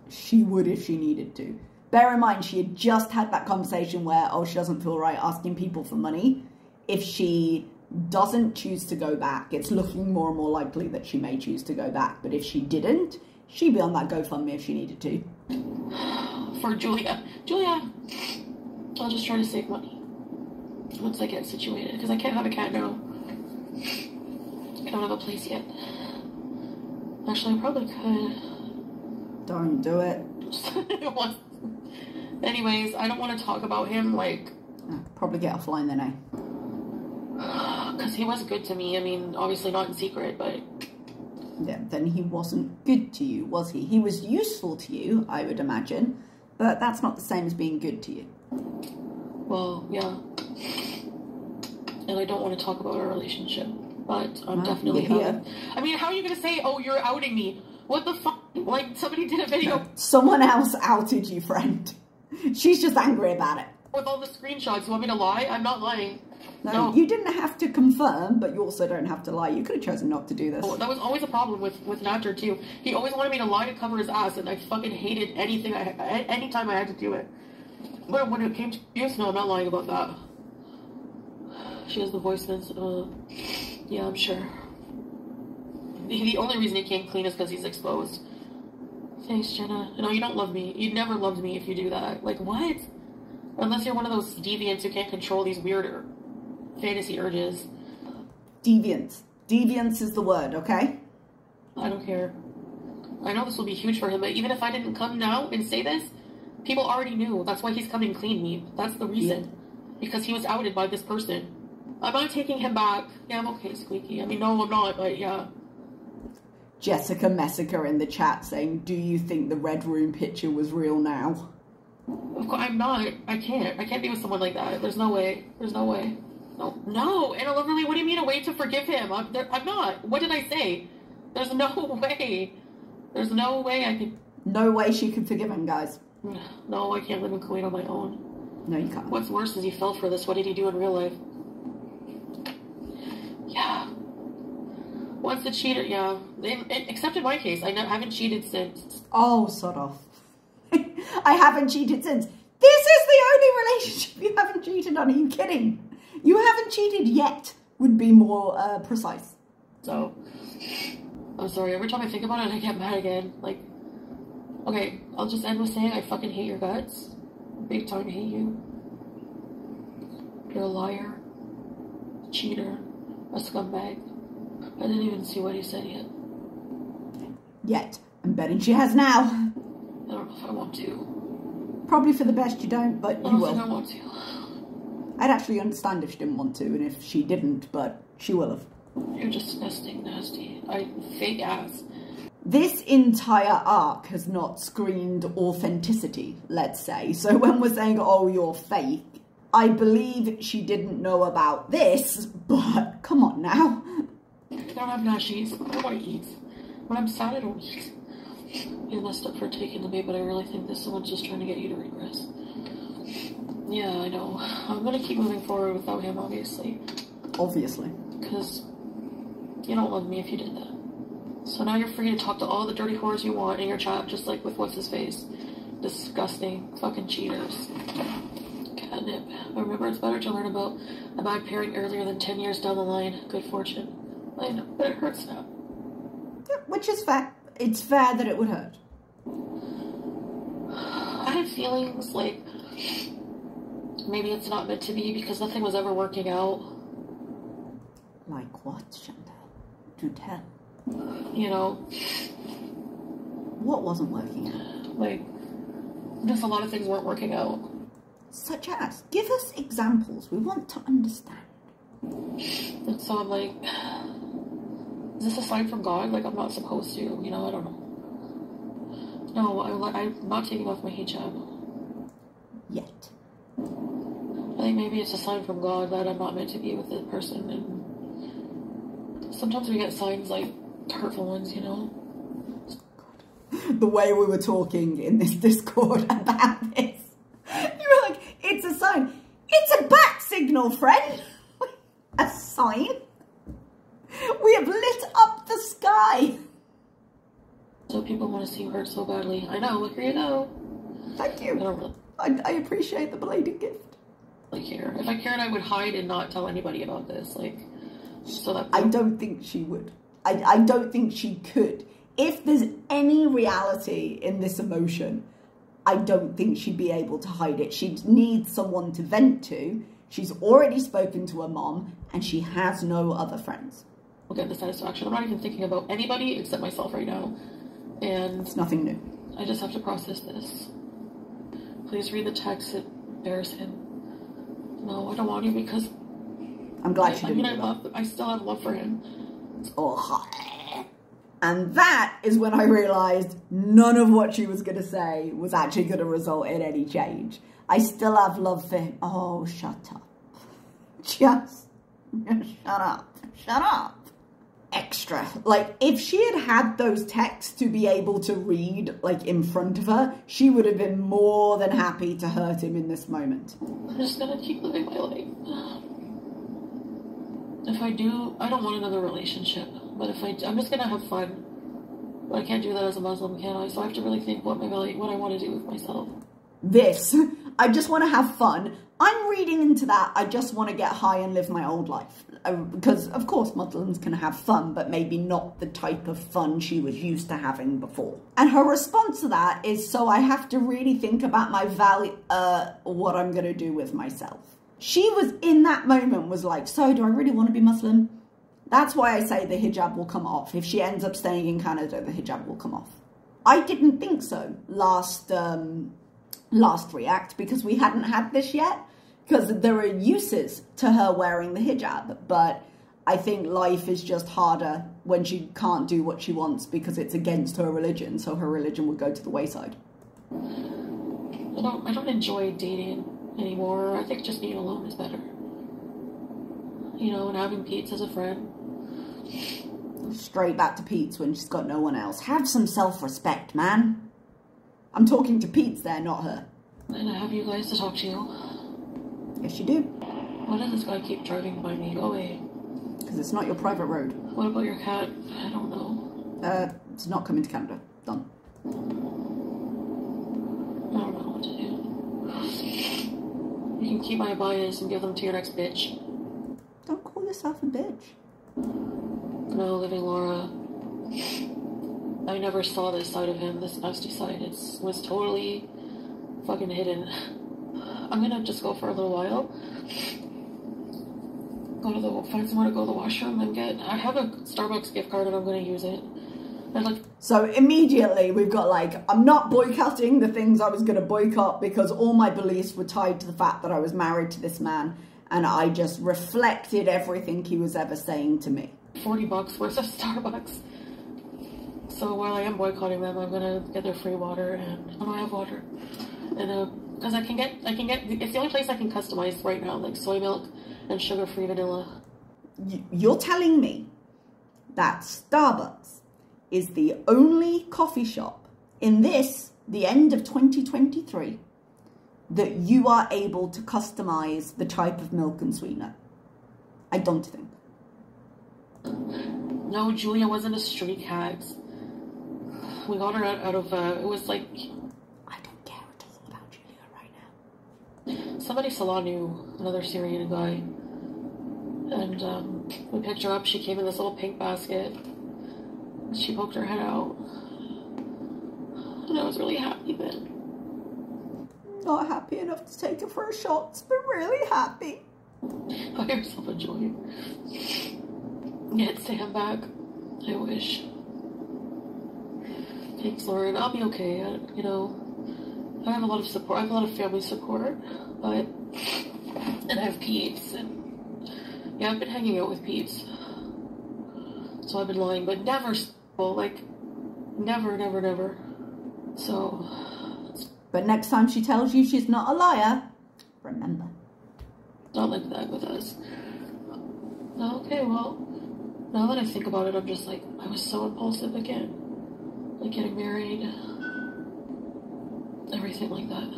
Speaker 1: She would if she needed to. Bear in mind, she had just had that conversation where, oh, she doesn't feel right asking people for money. If she doesn't choose to go back, it's looking more and more likely that she may choose to go back. But if she didn't, she'd be on that GoFundMe if she needed to.
Speaker 2: For Julia. Julia, I'll just try to save money once I get situated, because I can't have a cat now. I don't have a place yet. Actually, I probably could.
Speaker 1: Don't do it.
Speaker 2: Anyways, I don't want to talk about him, like...
Speaker 1: Probably get offline then, eh?
Speaker 2: Because he was good to me. I mean, obviously not in secret, but...
Speaker 1: Yeah, then he wasn't good to you, was he? He was useful to you, I would imagine, but that's not the same as being good to you.
Speaker 2: Well, yeah. And I don't want to talk about our relationship, but I'm definitely here. I mean, how are you going to say, oh, you're outing me? What the fuck? Like, somebody did a video...
Speaker 1: No, someone else outed you, friend. She's just angry about it.
Speaker 2: With all the screenshots, you want me to lie? I'm not lying.
Speaker 1: No, you didn't have to confirm, but you also don't have to lie. You could have chosen not to do this.
Speaker 2: Oh, that was always a problem with Natcher, too. He always wanted me to lie to cover his ass, and I fucking hated anything. Anytime I had to do it. But when it came to abuse, no, I'm not lying about that. She has the voice sense. Yeah, I'm sure. The only reason he came clean is because he's exposed. Thanks, Jenna. No, you don't love me. You never loved me if you do that. Like, what? Unless you're one of those deviants who can't control these weirder fantasy urges.
Speaker 1: Deviance. Deviance is the word, okay?
Speaker 2: I don't care. I know this will be huge for him, but even if I didn't come now and say this, people already knew. That's why he's coming clean me. That's the reason. Yeah. Because he was outed by this person. I'm not taking him back. Yeah, I'm okay, Squeaky. I mean, no, I'm not, but yeah.
Speaker 1: Jessica Messica in the chat saying, do you think the Red Room picture was real now?
Speaker 2: Of course, I'm not. I can't be with someone like that. There's no way. There's no way. No. Anna Loverly, what do you mean a way to forgive him? I'm not. What did I say? There's no way. There's no way I could...
Speaker 1: No way she could forgive him, guys.
Speaker 2: No, I can't live in Kuwait on my own.
Speaker 1: No, you can't.
Speaker 2: What's worse is he fell for this. What did he do in real life? Yeah. Once the cheater, yeah. Except in my case, I haven't cheated since.
Speaker 1: Oh, sod off. I haven't cheated since. This is the only relationship you haven't cheated on. Are you kidding? You haven't cheated yet would be more precise.
Speaker 2: So, I'm sorry. Every time I think about it, I get mad again. Like, okay, I'll just end with saying I fucking hate your guts. Big time hate you. You're a liar. A cheater. A scumbag. I didn't even see what he said yet.
Speaker 1: Yet. I'm betting she has now.
Speaker 2: I don't know if I want to.
Speaker 1: Probably for the best you don't, but you will.
Speaker 2: I don't want to.
Speaker 1: I'd actually understand if she didn't want to, and if she didn't, but she will have.
Speaker 2: You're disgusting, nasty. Fake ass.
Speaker 1: This entire arc has not screamed authenticity, let's say. So when we're saying, oh, you're fake, I believe she didn't know about this, but come on now.
Speaker 2: I don't have nashies. I don't want to eat. When I'm sad, I don't eat. You messed up for taking the bait, but I really think this someone's just trying to get you to regress. Yeah, I know. I'm gonna keep moving forward without him, obviously.
Speaker 1: Obviously.
Speaker 2: Because you don't love me if you did that. So now you're free to talk to all the dirty whores you want in your chat, just like with what's-his-face. Disgusting fucking cheaters. Catnip. Remember, it's better to learn about a bad pairing earlier than 10 years down the line. Good fortune. I know, but it hurts now.
Speaker 1: Yep. which is fair. It's fair that it would hurt.
Speaker 2: I had feelings like maybe it's not meant to be because nothing was ever working out.
Speaker 1: Like what, Chantal? Do tell.
Speaker 2: You know.
Speaker 1: What wasn't working out?
Speaker 2: Like, just a lot of things weren't working out.
Speaker 1: Such as? Give us examples. We want to understand.
Speaker 2: And so I'm like, is this a sign from God? Like, I'm not supposed to, you know, I don't know. No, I'm not taking off my hijab.
Speaker 1: Yet.
Speaker 2: I think maybe it's a sign from God that I'm not meant to be with this person. And sometimes we get signs like hurtful ones, you know.
Speaker 1: The way we were talking in this Discord about this, you were like, it's a sign. It's a bat signal, friend. A sign? We have lit up the sky.
Speaker 2: So people want to see you hurt so badly. I know, here you go.
Speaker 1: Thank you.
Speaker 2: I don't really
Speaker 1: I appreciate the belated gift.
Speaker 2: care. If I cared, I would hide and not tell anybody about this. Like, so that
Speaker 1: I don't think she would. I don't think she could. If there's any reality in this emotion, I don't think she'd be able to hide it. She'd need someone to vent to. She's already spoken to her mom, and she has no other friends.
Speaker 2: I'll get the satisfaction. I'm not even thinking about anybody except myself right now. And
Speaker 1: it's nothing new.
Speaker 2: I just have to process this. Please read the text. It bears him. No, I don't want to because
Speaker 1: I'm glad she didn't.
Speaker 2: I still have love for him.
Speaker 1: Oh, and that is when I realised none of what she was going to say was actually going to result in any change. I still have love for him. Oh, shut up. Just shut up. Shut up. Extra. Like, if she had had those texts to be able to read, like, in front of her, she would have been more than happy to hurt him in this moment.
Speaker 2: I'm just gonna keep living my life. If I do, I don't want another relationship. But if I'm just gonna have fun. But I can't do that as a Muslim, can I? So I have to really think what I want to do with myself.
Speaker 1: This, I just want to have fun. I'm reading into that. I just want to get high and live my old life. Because, of course, Muslims can have fun, but maybe not the type of fun she was used to having before. And her response to that is, so I have to really think about my value, what I'm going to do with myself. She was, in that moment, was like, so do I really want to be Muslim? That's why I say the hijab will come off. If she ends up staying in Canada, the hijab will come off. I didn't think so last React because we hadn't had this yet. Because there are uses to her wearing the hijab. But I think life is just harder when she can't do what she wants because it's against her religion. So her religion would go to the wayside.
Speaker 2: I don't enjoy dating anymore. I think just being alone is better. You know, and having Pete as a friend.
Speaker 1: Straight back to Pete's when she's got no one else. Have some self-respect, man. I'm talking to Pete's there, not her.
Speaker 2: And I have you guys to talk to you.
Speaker 1: Yes, you do.
Speaker 2: Why does this guy keep driving by me? Go away.
Speaker 1: Because it's not your private road.
Speaker 2: What about your cat? I don't know.
Speaker 1: It's not coming to Canada. Done.
Speaker 2: I don't know what to do. You can keep my bias and give them to your next bitch.
Speaker 1: Don't call yourself a bitch.
Speaker 2: No, living Laura. I never saw this side of him, this nasty side. It was totally fucking hidden. I'm gonna just go for a little while. Find somewhere to go to the washroom and I have a Starbucks gift card and I'm gonna use it.
Speaker 1: So immediately we've got I'm not boycotting the things I was gonna boycott because all my beliefs were tied to the fact that I was married to this man and I just reflected everything he was ever saying to me.
Speaker 2: $40 worth of Starbucks. So while I am boycotting them, I'm gonna get their free water and I don't have water. And because I can get, it's the only place I can customize right now, like soy milk and sugar-free vanilla.
Speaker 1: You're telling me that Starbucks is the only coffee shop in the end of 2023, that you are able to customize the type of milk and sweetener? I don't think.
Speaker 2: No, Julia wasn't a street cat. We got her out of, it was like...
Speaker 1: I don't care at all about Julia right now.
Speaker 2: Somebody Salah knew, another Syrian guy. And we picked her up. She came in this little pink basket. she poked her head out. And I was really happy then.
Speaker 1: Not happy enough to take her for a shot, but really happy.
Speaker 2: Buy yourself a joint. Get Sam back. I wish. Thanks, Lauren. I'll be okay. You know, I have a lot of support. I have a lot of family support, but... And I have Peeps, and... Yeah, I've been hanging out with Peeps. So I've been lying, but never, like... Never. So...
Speaker 1: But next time she tells you she's not a liar, remember.
Speaker 2: Not like that with us. Okay, well, now that I think about it, I'm just like, I was so impulsive again. Like getting married. Everything like that.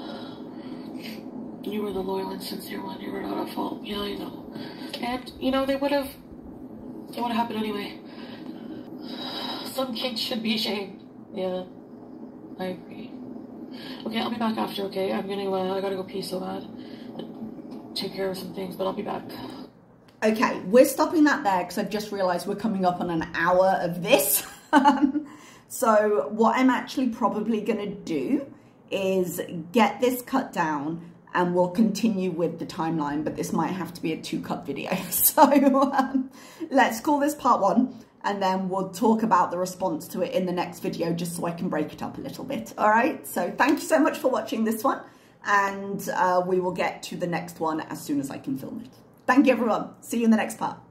Speaker 2: You were the loyal and sincere one. You were not at fault. Yeah, I know. And, you know, it would have happened anyway. Some kids should be ashamed. Yeah, I agree. Okay, I'll be back after, okay? I gotta go pee so bad. Take care of some things, but I'll be back.
Speaker 1: Okay, we're stopping that there because I've just realised we're coming up on an hour of this. So what I'm actually probably going to do is get this cut down and we'll continue with the timeline, but this might have to be a 2-cut video. So let's call this part 1, and then we'll talk about the response to it in the next video, just so I can break it up a little bit. All right, so thank you so much for watching this one, and we will get to the next one as soon as I can film it. Thank you, everyone. See you in the next part.